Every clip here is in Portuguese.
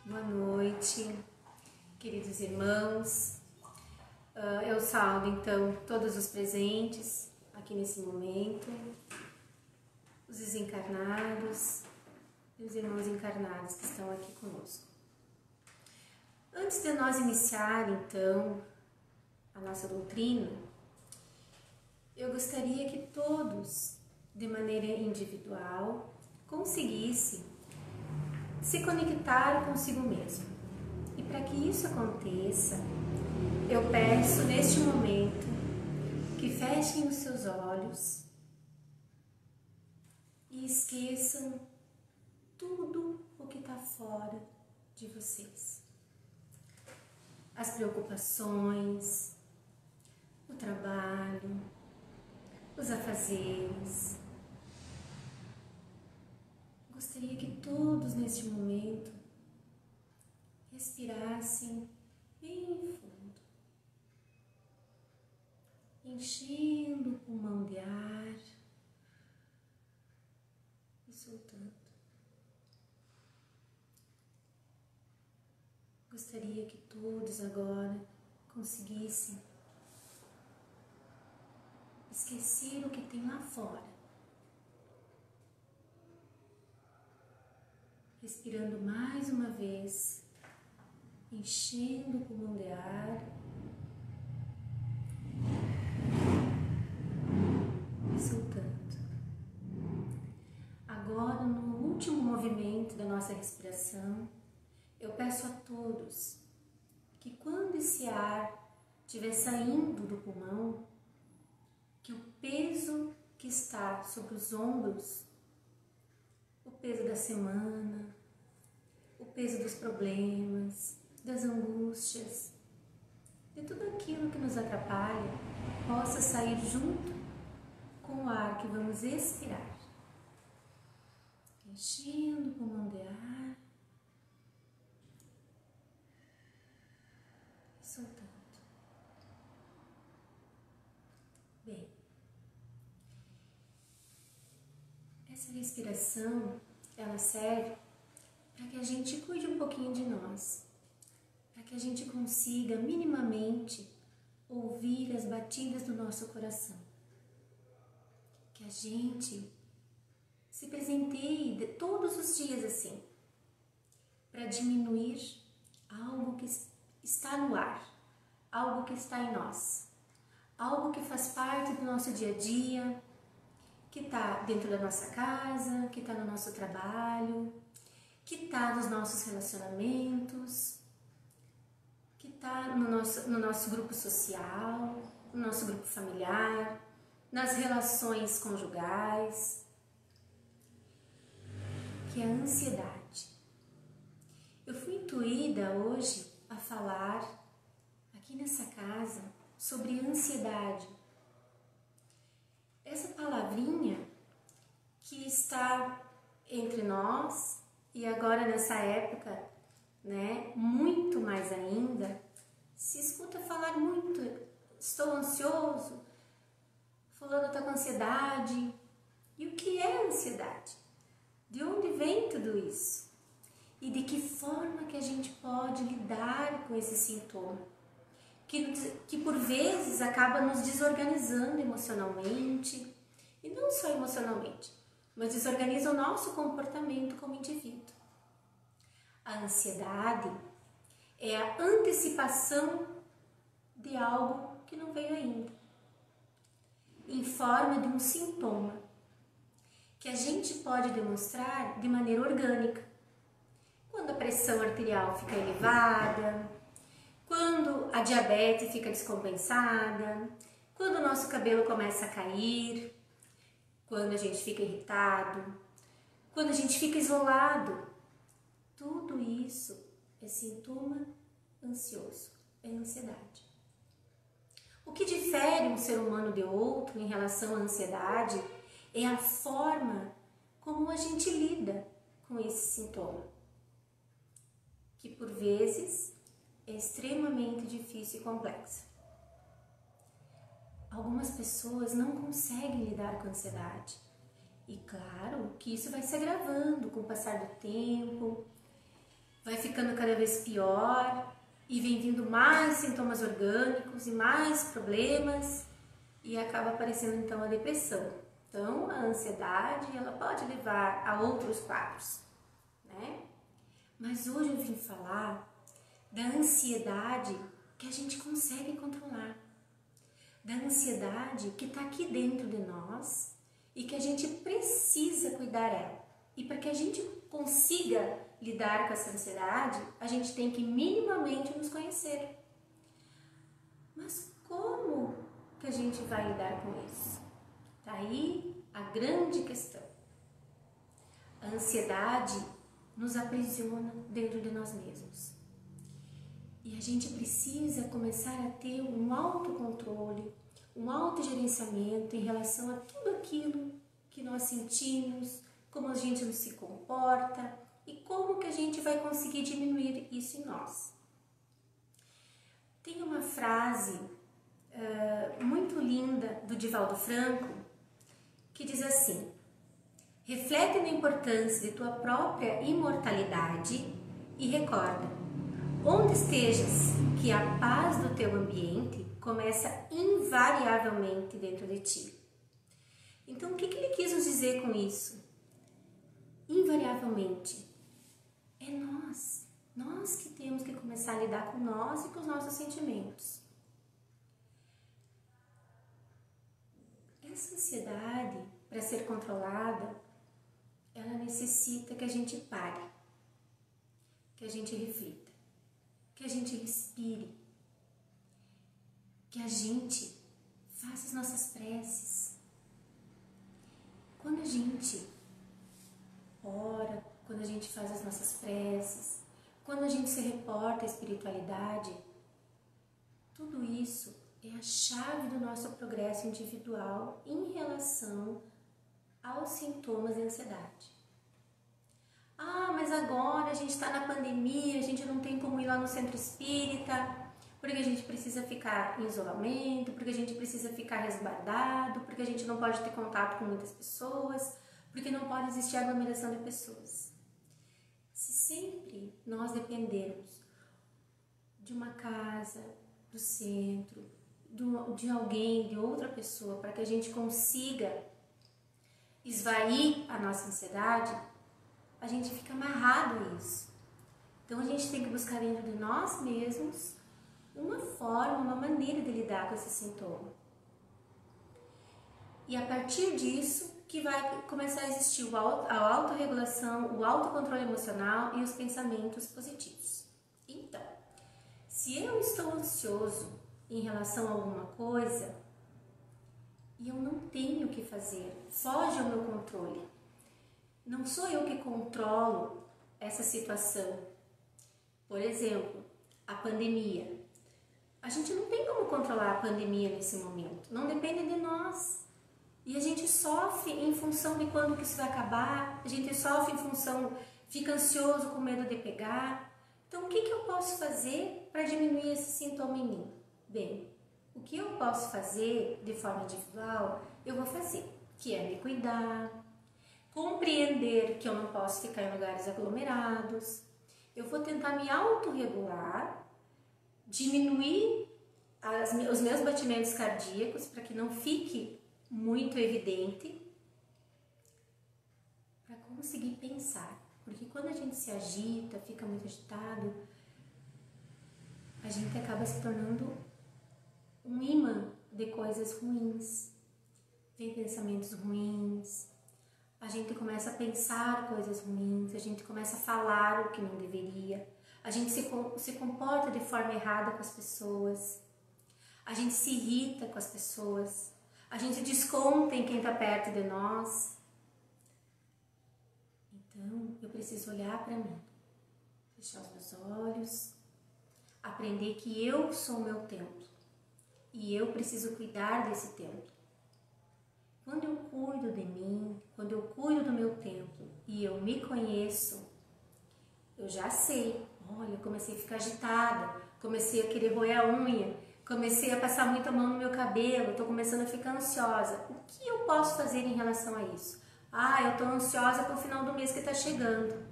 Boa noite, queridos irmãos. Eu saúdo então todos os presentes aqui nesse momento, os desencarnados e os irmãos encarnados que estão aqui conosco. Antes de nós iniciar então a nossa doutrina, eu gostaria que todos, de maneira individual, conseguissem se conectar consigo mesmo. E para que isso aconteça, eu peço neste momento que fechem os seus olhos e esqueçam tudo o que está fora de vocês. As preocupações, o trabalho, os afazeres. Gostaria que todos neste momento respirassem bem fundo, enchendo o pulmão de ar e soltando. Gostaria que todos agora conseguissem esquecer o que tem lá fora. Respirando mais uma vez, enchendo o pulmão de ar e soltando. Agora, no último movimento da nossa respiração, eu peço a todos que quando esse ar estiver saindo do pulmão, que o peso que está sobre os ombros, o peso da semana, o peso dos problemas, das angústias, de tudo aquilo que nos atrapalha, possa sair junto com o ar que vamos expirar. Enchendo o pulmão de ar e soltando. Bem, essa respiração, ela serve para que a gente cuide um pouquinho de nós, para que a gente consiga minimamente ouvir as batidas do nosso coração, que a gente se presenteie de todos os dias assim, para diminuir algo que está no ar, algo que está em nós, algo que faz parte do nosso dia a dia, que está dentro da nossa casa, que está no nosso trabalho, que está nos nossos relacionamentos, que está no nosso grupo social, no nosso grupo familiar, nas relações conjugais, que é a ansiedade. Eu fui intuída hoje a falar aqui nessa casa sobre ansiedade. Essa palavrinha que está entre nós e agora nessa época, né, muito mais ainda, se escuta falar muito, estou ansioso, fulano está com ansiedade. E o que é ansiedade? De onde vem tudo isso? E de que forma que a gente pode lidar com esse sintoma? Que por vezes acaba nos desorganizando emocionalmente, e não só emocionalmente, mas desorganiza o nosso comportamento como indivíduo. A ansiedade é a antecipação de algo que não veio ainda, em forma de um sintoma, que a gente pode demonstrar de maneira orgânica. Quando a pressão arterial fica elevada, quando a diabetes fica descompensada, quando o nosso cabelo começa a cair, quando a gente fica irritado, quando a gente fica isolado, tudo isso é sintoma ansioso, é ansiedade. O que difere um ser humano de outro em relação à ansiedade é a forma como a gente lida com esse sintoma, que por vezes é extremamente difícil e complexo. Algumas pessoas não conseguem lidar com a ansiedade. E claro que isso vai se agravando com o passar do tempo, vai ficando cada vez pior e vem vindo mais sintomas orgânicos e mais problemas e acaba aparecendo então a depressão. Então a ansiedade ela pode levar a outros quadros, né? Mas hoje eu vim falar da ansiedade que a gente consegue controlar, da ansiedade que está aqui dentro de nós e que a gente precisa cuidar dela. E para que a gente consiga lidar com essa ansiedade, a gente tem que minimamente nos conhecer. Mas como que a gente vai lidar com isso? Tá aí a grande questão. A ansiedade nos aprisiona dentro de nós mesmos. E a gente precisa começar a ter um autocontrole, um autogerenciamento em relação a tudo aquilo que nós sentimos, como a gente se comporta e como que a gente vai conseguir diminuir isso em nós. Tem uma frase muito linda do Divaldo Franco que diz assim: reflete na importância de tua própria imortalidade e recorda, onde estejas, que a paz do teu ambiente começa invariavelmente dentro de ti. Então, o que ele quis nos dizer com isso? Invariavelmente, é nós que temos que começar a lidar com nós e com os nossos sentimentos. Essa ansiedade, para ser controlada, ela necessita que a gente pare, que a gente reflita, que a gente respire, que a gente faça as nossas preces. Quando a gente ora, quando a gente faz as nossas preces, quando a gente se reporta à espiritualidade, tudo isso é a chave do nosso progresso individual em relação aos sintomas de ansiedade. Ah, mas agora a gente está na pandemia, a gente não tem como ir lá no centro espírita, porque a gente precisa ficar em isolamento, porque a gente precisa ficar resguardado, porque a gente não pode ter contato com muitas pessoas, porque não pode existir aglomeração de pessoas. Se sempre nós dependermos de uma casa, do centro, de alguém, de outra pessoa, para que a gente consiga esvair a nossa ansiedade, a gente fica amarrado a isso. Então a gente tem que buscar dentro de nós mesmos uma forma, uma maneira de lidar com esse sintoma. E a partir disso que vai começar a existir a autorregulação, o autocontrole emocional e os pensamentos positivos. Então, se eu estou ansioso em relação a alguma coisa e eu não tenho o que fazer, foge ao meu controle. Não sou eu que controlo essa situação. Por exemplo, a pandemia. A gente não tem como controlar a pandemia nesse momento. Não depende de nós. E a gente sofre em função de quando que isso vai acabar. A gente sofre em função, fica ansioso com medo de pegar. Então, o que eu posso fazer para diminuir esse sintoma em mim? Bem, o que eu posso fazer de forma individual, eu vou fazer, que é me cuidar, compreender que eu não posso ficar em lugares aglomerados, eu vou tentar me autorregular, diminuir os meus batimentos cardíacos para que não fique muito evidente, para conseguir pensar. Porque quando a gente se agita, fica muito agitado, a gente acaba se tornando um imã de coisas ruins. Vem pensamentos ruins, a gente começa a pensar coisas ruins, a gente começa a falar o que não deveria, a gente se comporta de forma errada com as pessoas, a gente se irrita com as pessoas, a gente desconta em quem está perto de nós. Então, eu preciso olhar para mim, fechar os meus olhos, aprender que eu sou o meu templo e eu preciso cuidar desse templo. Quando eu cuido de mim, quando eu cuido do meu templo e eu me conheço, eu já sei, olha, eu comecei a ficar agitada, comecei a querer roer a unha, comecei a passar muita mão no meu cabelo, estou começando a ficar ansiosa. O que eu posso fazer em relação a isso? Ah, eu estou ansiosa com o final do mês que está chegando.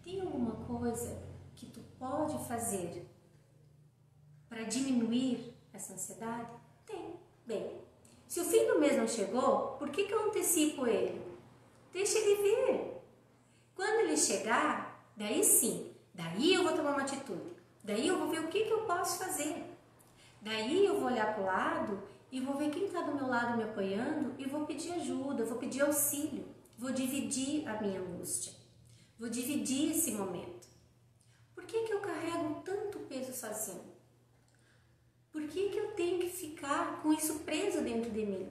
Tem alguma coisa que tu pode fazer para diminuir essa ansiedade? Tem. Bem, se o fim do mês não chegou, por que eu antecipo ele? Deixa ele vir. Quando ele chegar, daí sim, daí eu vou tomar uma atitude. Daí eu vou ver o que eu posso fazer. Daí eu vou olhar para o lado e vou ver quem está do meu lado me apoiando e vou pedir ajuda, vou pedir auxílio. Vou dividir a minha angústia. Vou dividir esse momento. Por que eu carrego tanto peso sozinho? Por que eu tenho que ficar com isso preso dentro de mim?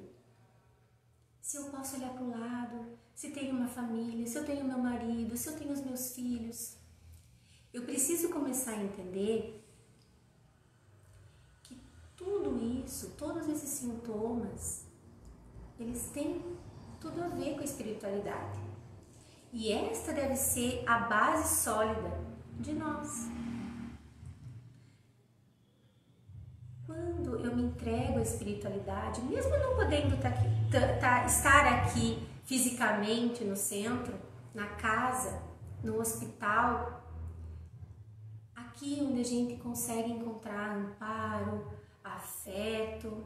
Se eu posso olhar para o lado, se tenho uma família, se eu tenho meu marido, se eu tenho os meus filhos. Eu preciso começar a entender que tudo isso, todos esses sintomas, eles têm tudo a ver com a espiritualidade. E esta deve ser a base sólida de nós. Quando eu me entrego à espiritualidade, mesmo não podendo estar aqui fisicamente no centro, na casa, no hospital, aqui onde a gente consegue encontrar amparo, afeto,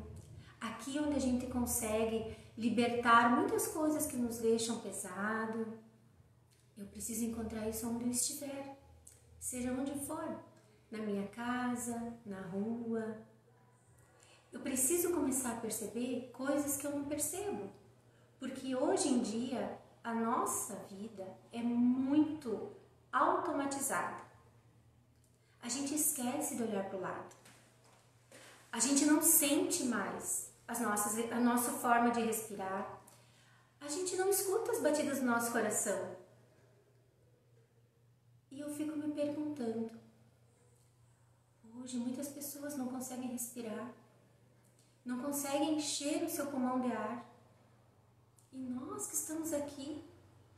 aqui onde a gente consegue libertar muitas coisas que nos deixam pesado, eu preciso encontrar isso onde eu estiver, seja onde for, na minha casa, na rua. Eu preciso começar a perceber coisas que eu não percebo, porque hoje em dia a nossa vida é muito automatizada. A gente esquece de olhar para o lado. A gente não sente mais a nossa forma de respirar. A gente não escuta as batidas do nosso coração. E eu fico me perguntando, hoje muitas pessoas não conseguem respirar, não conseguem encher o seu pulmão de ar. E nós que estamos aqui,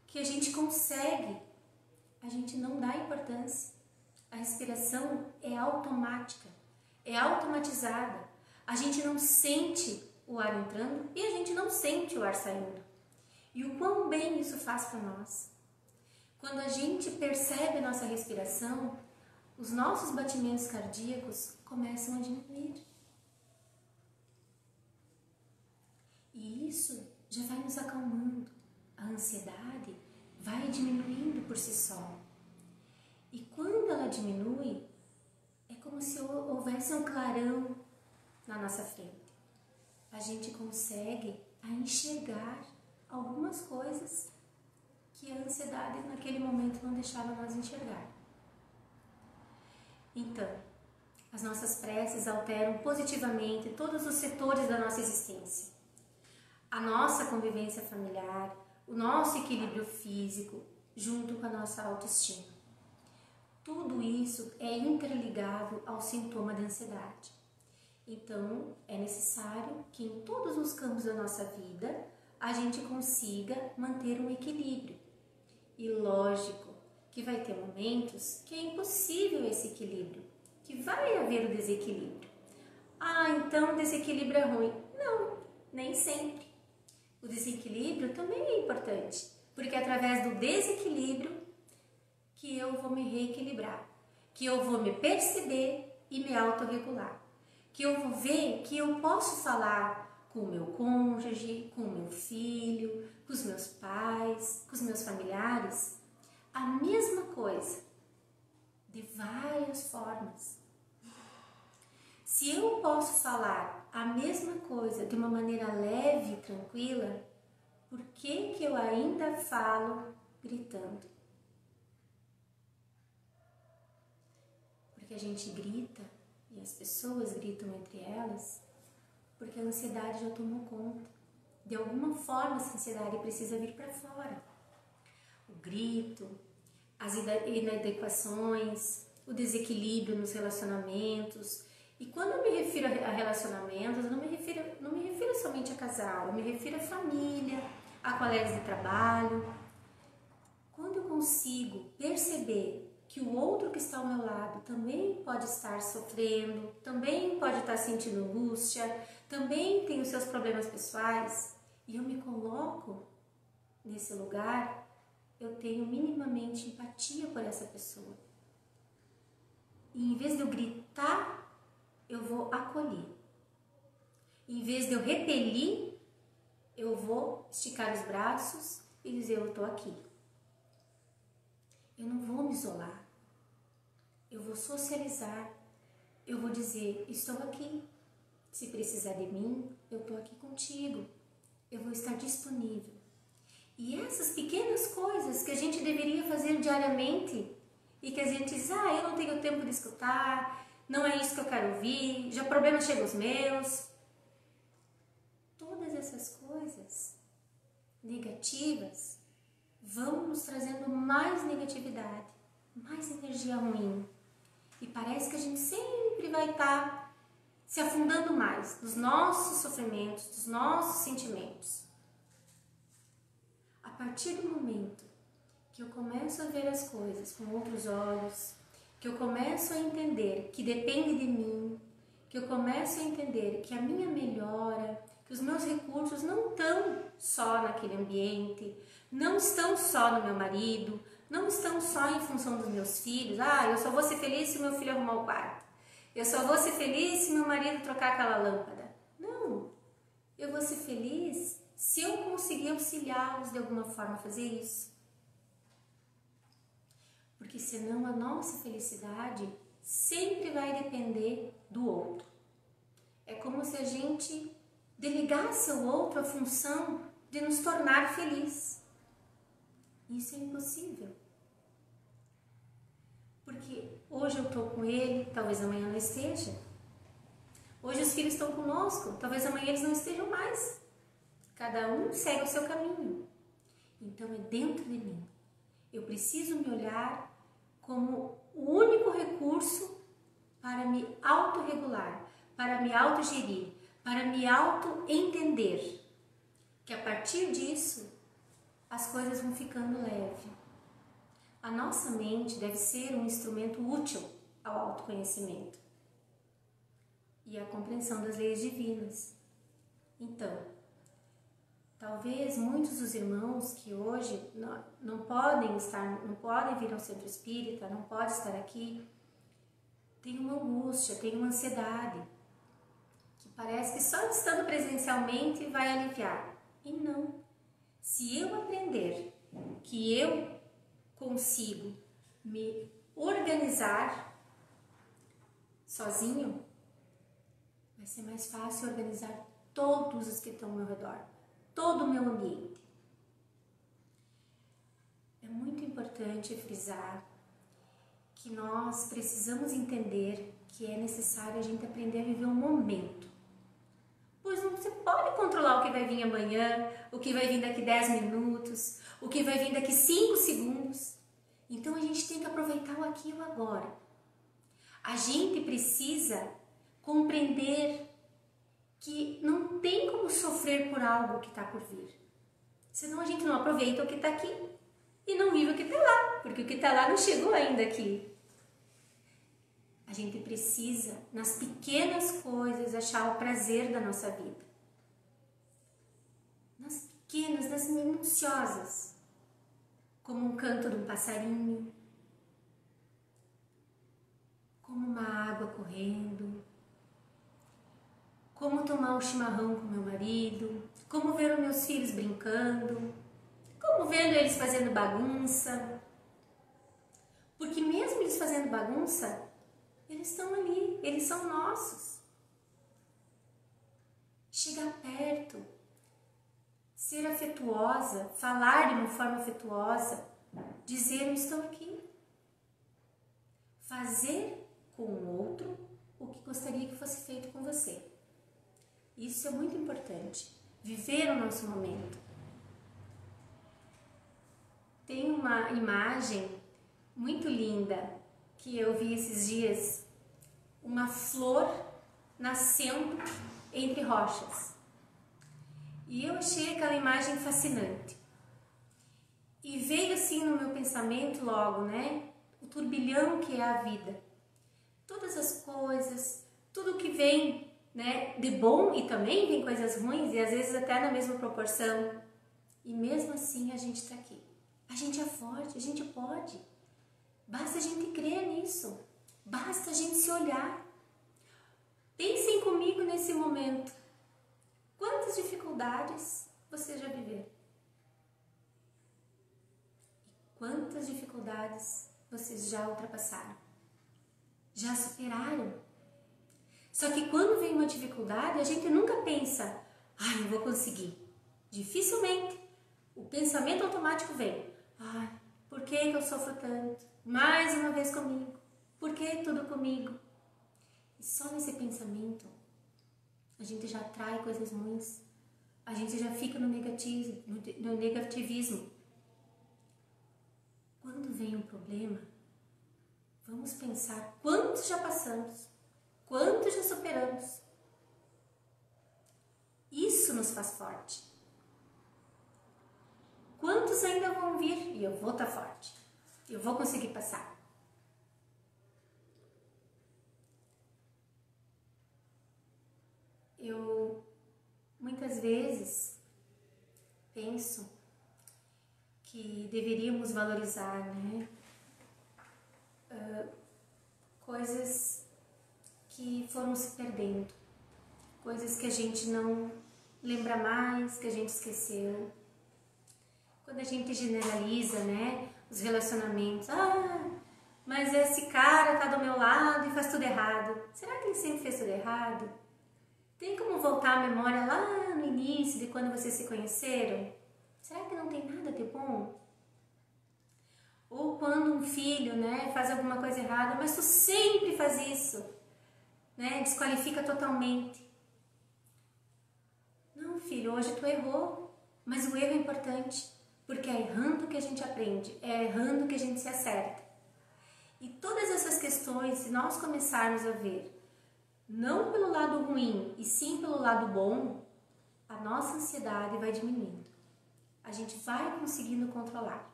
que a gente consegue, a gente não dá importância. A respiração é automática, é automatizada. A gente não sente o ar entrando e a gente não sente o ar saindo. E o quão bem isso faz para nós. Quando a gente percebe a nossa respiração, os nossos batimentos cardíacos começam a diminuir. E isso já vai nos acalmando. A ansiedade vai diminuindo por si só. E quando ela diminui, é como se houvesse um clarão na nossa frente. A gente consegue enxergar algumas coisas que a ansiedade naquele momento não deixava nós enxergar. Então, as nossas preces alteram positivamente todos os setores da nossa existência. A nossa convivência familiar, o nosso equilíbrio físico, junto com a nossa autoestima. Tudo isso é interligado ao sintoma da ansiedade. Então, é necessário que em todos os campos da nossa vida a gente consiga manter um equilíbrio. E lógico que vai ter momentos que é impossível esse equilíbrio, que vai haver o desequilíbrio. Ah, então o desequilíbrio é ruim. Não, nem sempre. O desequilíbrio também é importante, porque é através do desequilíbrio que eu vou me reequilibrar, que eu vou me perceber e me autorregular, que eu vou ver que eu posso falar com o meu cônjuge, com o meu filho, com os meus pais, com os meus familiares, a mesma coisa, de várias formas. Se eu posso falar a mesma coisa de uma maneira leve e tranquila, por que eu ainda falo gritando? Porque a gente grita e as pessoas gritam entre elas porque a ansiedade já tomou conta. De alguma forma essa ansiedade precisa vir para fora. O grito, as inadequações, o desequilíbrio nos relacionamentos. E quando eu me refiro a relacionamentos, eu não me refiro somente a casal, eu me refiro a família, a colegas de trabalho. Quando eu consigo perceber que o outro que está ao meu lado também pode estar sofrendo, também pode estar sentindo angústia, também tem os seus problemas pessoais, e eu me coloco nesse lugar, eu tenho minimamente empatia por essa pessoa. E em vez de eu gritar, eu vou acolher. Em vez de eu repelir, eu vou esticar os braços e dizer, eu estou aqui. Eu não vou me isolar. Eu vou socializar. Eu vou dizer, estou aqui. Se precisar de mim, eu estou aqui contigo. Eu vou estar disponível. E essas pequenas coisas que a gente deveria fazer diariamente e que a gente diz, eu não tenho tempo de escutar, não é isso que eu quero ouvir, já problema chega aos meus. Todas essas coisas negativas vão nos trazendo mais negatividade, mais energia ruim. E parece que a gente sempre vai estar se afundando mais nos nossos sofrimentos, dos nossos sentimentos. A partir do momento que eu começo a ver as coisas com outros olhos, que eu começo a entender que depende de mim, que eu começo a entender que a minha melhora, que os meus recursos não estão só naquele ambiente, não estão só no meu marido, não estão só em função dos meus filhos. Eu só vou ser feliz se meu filho arrumar o quarto. Eu só vou ser feliz se meu marido trocar aquela lâmpada. Não, eu vou ser feliz se eu conseguir auxiliá-los de alguma forma a fazer isso. Porque senão a nossa felicidade sempre vai depender do outro. É como se a gente delegasse ao outro a função de nos tornar feliz. Isso é impossível. Porque hoje eu estou com ele, talvez amanhã não esteja. Hoje os filhos estão conosco, talvez amanhã eles não estejam mais. Cada um segue o seu caminho. Então é dentro de mim. Eu preciso me olhar como o único recurso para me autorregular, para me autogerir, para me auto-entender. Que a partir disso, as coisas vão ficando leves. A nossa mente deve ser um instrumento útil ao autoconhecimento e à compreensão das leis divinas. Então, talvez muitos dos irmãos que hoje não podem vir ao centro espírita, não podem estar aqui, tenham uma angústia, tenham uma ansiedade, que parece que só estando presencialmente vai aliviar. E não. Se eu aprender que eu consigo me organizar sozinho, vai ser mais fácil organizar todos os que estão ao meu redor, todo o meu ambiente. É muito importante frisar que nós precisamos entender que é necessário a gente aprender a viver o momento. Pois não se pode controlar o que vai vir amanhã, o que vai vir daqui 10 minutos, o que vai vir daqui 5 segundos. Então a gente tem que aproveitar o aqui e o agora. A gente precisa compreender que não tem como sofrer por algo que está por vir. Senão a gente não aproveita o que está aqui e não vive o que está lá, porque o que está lá não chegou ainda aqui. A gente precisa, nas pequenas coisas, achar o prazer da nossa vida. Nas pequenas, nas minuciosas. Como um canto de um passarinho. Como uma água correndo. Como tomar um chimarrão com meu marido. Como ver os meus filhos brincando. Como vendo eles fazendo bagunça. Porque mesmo eles fazendo bagunça, eles estão ali, eles são nossos. Chegar perto, ser afetuosa, falar de uma forma afetuosa, dizer eu estou aqui. Fazer com o outro o que gostaria que fosse feito com você. Isso é muito importante, viver o nosso momento. Tem uma imagem muito linda que eu vi esses dias, uma flor nascendo entre rochas. E eu achei aquela imagem fascinante. E veio assim no meu pensamento logo, o turbilhão que é a vida. Todas as coisas, tudo que vem, de bom, e também vem coisas ruins, e às vezes até na mesma proporção. E mesmo assim a gente está aqui. A gente é forte, a gente pode. Basta a gente crer nisso. Basta a gente se olhar. Pensem comigo nesse momento. Quantas dificuldades você já viveu? E quantas dificuldades vocês já ultrapassaram? Já superaram? Só que quando vem uma dificuldade, a gente nunca pensa, eu vou conseguir. Dificilmente o pensamento automático vem, por que eu sofro tanto? Mais uma vez comigo. Por que tudo comigo? E só nesse pensamento, a gente já atrai coisas ruins. A gente já fica no negativismo. Quando vem um problema, vamos pensar quantos já passamos, quantos já superamos. Isso nos faz forte. Quantos ainda vão vir e eu vou estar forte. Eu vou conseguir passar. Eu muitas vezes penso que deveríamos valorizar, coisas que foram se perdendo, coisas que a gente não lembra mais, que a gente esqueceu. Quando a gente generaliza, os relacionamentos, mas esse cara tá do meu lado e faz tudo errado. Será que ele sempre fez tudo errado? Tem como voltar a memória lá no início de quando vocês se conheceram? Será que não tem nada de bom? Ou quando um filho, faz alguma coisa errada, mas tu sempre faz isso, desqualifica totalmente. Não, filho, hoje tu errou, mas o erro é importante, porque é errando que a gente aprende, é errando que a gente se acerta. E todas essas questões, se nós começarmos a ver, não pelo lado ruim, e sim pelo lado bom, a nossa ansiedade vai diminuindo. A gente vai conseguindo controlar.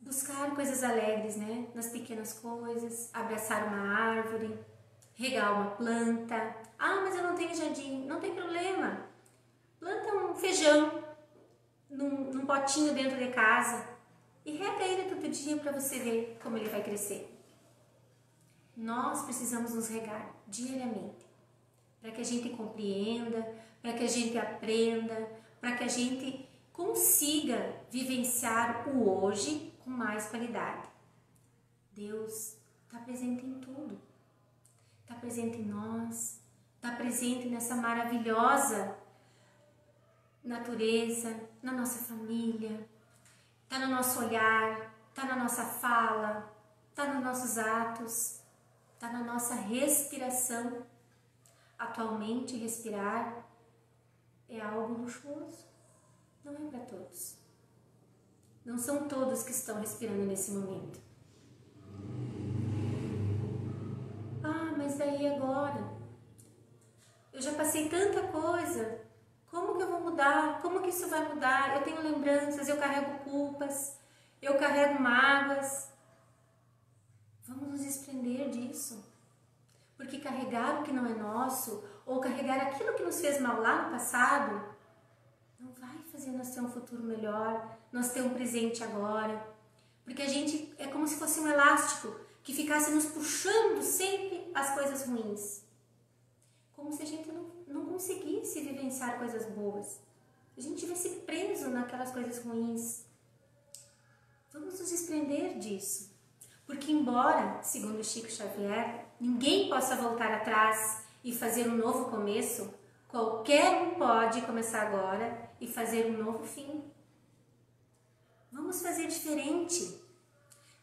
Buscar coisas alegres, nas pequenas coisas, abraçar uma árvore, regar uma planta. Mas eu não tenho jardim. Não tem problema. Planta um feijão num potinho dentro de casa e rega ele todo dia para você ver como ele vai crescer. Nós precisamos nos regar diariamente para que a gente compreenda, para que a gente aprenda, para que a gente consiga vivenciar o hoje com mais qualidade. Deus está presente em tudo. Está presente em nós, está presente nessa maravilhosa natureza, na nossa família, está no nosso olhar, está na nossa fala, está nos nossos atos, está na nossa respiração. Atualmente, respirar é algo luxuoso, não é para todos. Não são todos que estão respirando nesse momento. Mas daí agora? Eu já passei tanta coisa. Como que eu vou mudar? Como que isso vai mudar? Eu tenho lembranças, eu carrego culpas, eu carrego mágoas. Vamos nos desprender disso. Porque carregar o que não é nosso, ou carregar aquilo que nos fez mal lá no passado, não vai fazer nós ter um futuro melhor, nós ter um presente agora. Porque a gente é como se fosse um elástico que ficasse nos puxando sempre as coisas ruins. Como se a gente não conseguisse vivenciar coisas boas. A gente estivesse preso naquelas coisas ruins. Vamos nos desprender disso. Porque embora, segundo Chico Xavier, ninguém possa voltar atrás e fazer um novo começo, qualquer um pode começar agora e fazer um novo fim. Vamos fazer diferente.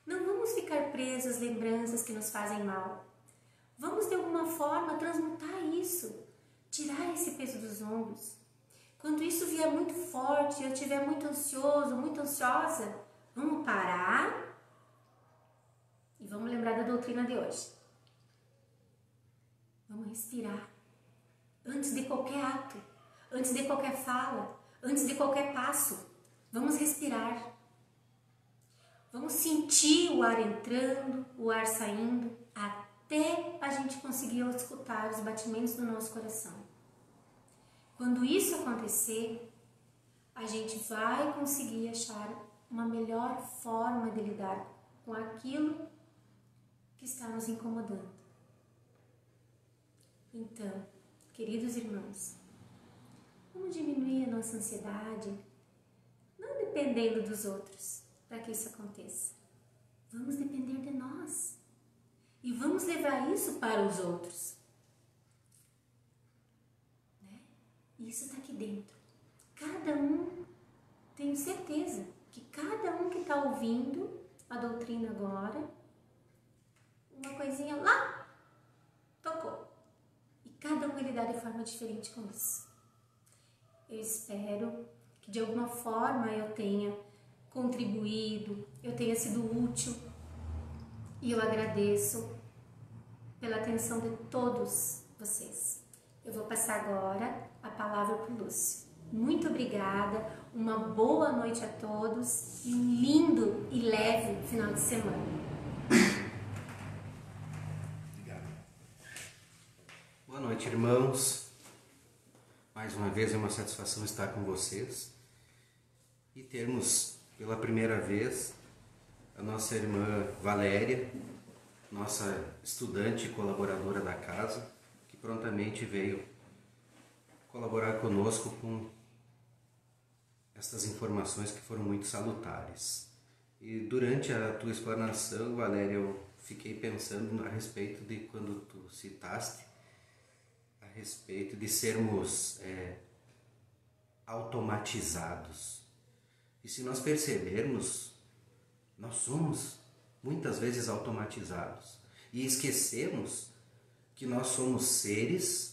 Não vamos ficar presos às lembranças que nos fazem mal. Vamos de alguma forma transmutar isso, tirar esse peso dos ombros. Quando isso vier muito forte, eu estiver muito ansioso, muito ansiosa, vamos parar e vamos lembrar da doutrina de hoje. Vamos respirar. Antes de qualquer ato, antes de qualquer fala, antes de qualquer passo, vamos respirar. Vamos sentir o ar entrando, o ar saindo, até a gente conseguir escutar os batimentos do nosso coração. Quando isso acontecer, a gente vai conseguir achar uma melhor forma de lidar com aquilo que está nos incomodando. Então, queridos irmãos, vamos diminuir a nossa ansiedade, não dependendo dos outros para que isso aconteça. Vamos depender de nós e vamos levar isso para os outros. Né? Isso está aqui dentro. Cada um, tenho certeza que cada um que está ouvindo a doutrina agora, uma coisinha lá, tocou. E cada um vai lidar de forma diferente com isso. Eu espero que de alguma forma eu tenha contribuído, eu tenha sido útil. E eu agradeço pela atenção de todos vocês. Eu vou passar agora a palavra para o Lúcio. Muito obrigada, uma boa noite a todos e um lindo e leve final de semana. Obrigado. Boa noite, irmãos. Mais uma vez é uma satisfação estar com vocês e termos pela primeira vez a nossa irmã Valéria, nossa estudante e colaboradora da casa, que prontamente veio colaborar conosco com estas informações que foram muito salutares. E durante a tua explanação, Valéria, eu fiquei pensando a respeito de quando tu citaste a respeito de sermos automatizados. E se nós percebermos, nós somos muitas vezes automatizados e esquecemos que nós somos seres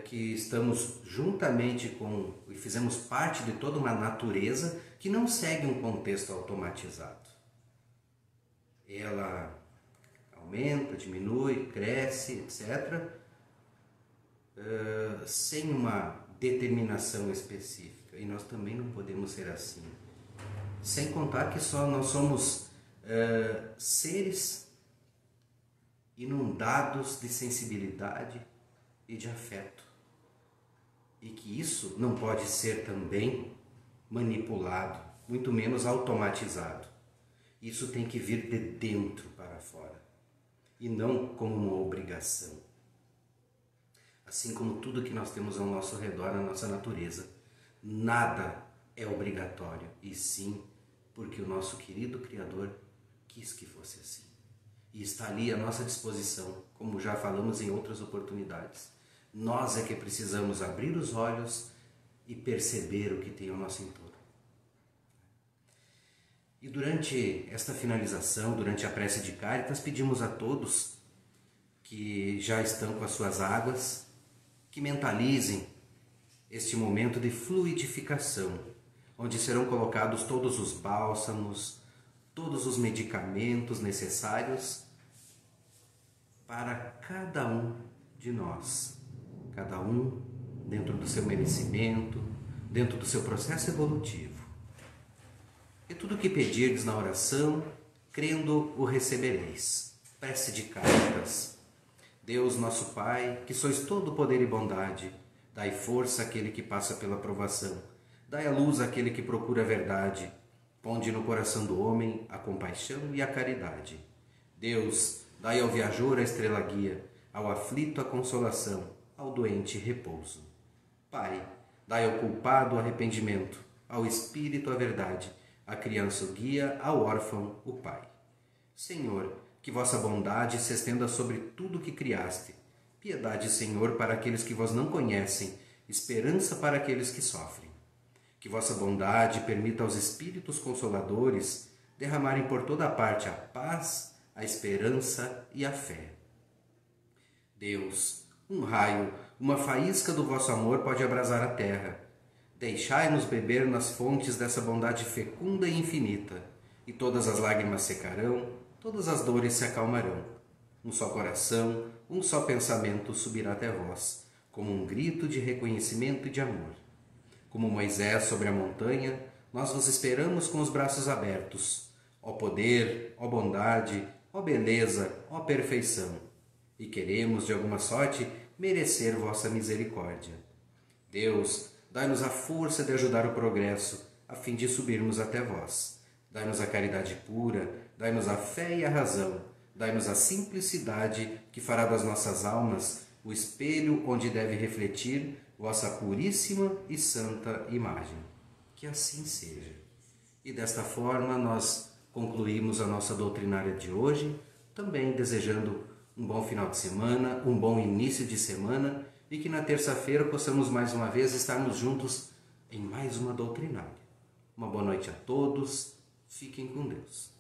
que estamos juntamente com e fizemos parte de toda uma natureza que não segue um contexto automatizado. Ela aumenta, diminui, cresce, etc., sem uma determinação específica. E nós também não podemos ser assim. Sem contar que só nós somos seres inundados de sensibilidade e de afeto. E que isso não pode ser também manipulado, muito menos automatizado. Isso tem que vir de dentro para fora e não como uma obrigação. Assim como tudo que nós temos ao nosso redor, na nossa natureza, nada é obrigatório, e sim porque o nosso querido Criador quis que fosse assim. E está ali à nossa disposição, como já falamos em outras oportunidades. Nós é que precisamos abrir os olhos e perceber o que tem ao nosso entorno. E durante esta finalização, durante a prece de Cáritas, pedimos a todos que já estão com as suas águas, que mentalizem este momento de fluidificação, onde serão colocados todos os bálsamos, todos os medicamentos necessários para cada um de nós. Cada um dentro do seu merecimento, dentro do seu processo evolutivo. E tudo o que pedirdes na oração, crendo o recebereis. Prece de Cáritas. Deus nosso Pai, que sois todo poder e bondade, dai força àquele que passa pela provação, dai a luz àquele que procura a verdade, ponde no coração do homem a compaixão e a caridade. Deus, dai ao viajor a estrela guia, ao aflito a consolação, ao doente repouso. Pai, dai ao culpado o arrependimento, ao espírito a verdade, à criança o guia, ao órfão o Pai. Senhor, que vossa bondade se estenda sobre tudo que criaste. Piedade, Senhor, para aqueles que vós não conhecem, esperança para aqueles que sofrem. Que vossa bondade permita aos espíritos consoladores derramarem por toda a parte a paz, a esperança e a fé. Deus, um raio, uma faísca do vosso amor pode abrasar a terra. Deixai-nos beber nas fontes dessa bondade fecunda e infinita, e todas as lágrimas secarão, todas as dores se acalmarão. Um só coração, um só pensamento subirá até vós, como um grito de reconhecimento e de amor. Como Moisés sobre a montanha, nós vos esperamos com os braços abertos. Ó poder, ó bondade, ó beleza, ó perfeição. E queremos, de alguma sorte, merecer vossa misericórdia. Deus, Dai-nos a força de ajudar o progresso, a fim de subirmos até vós. Dai-nos a caridade pura, dai-nos a fé e a razão, dai-nos a simplicidade que fará das nossas almas o espelho onde deve refletir vossa puríssima e santa imagem. Que assim seja. E desta forma nós concluímos a nossa doutrinária de hoje, também desejando um bom final de semana, um bom início de semana e que na terça-feira possamos mais uma vez estarmos juntos em mais uma doutrinária. Uma boa noite a todos, fiquem com Deus.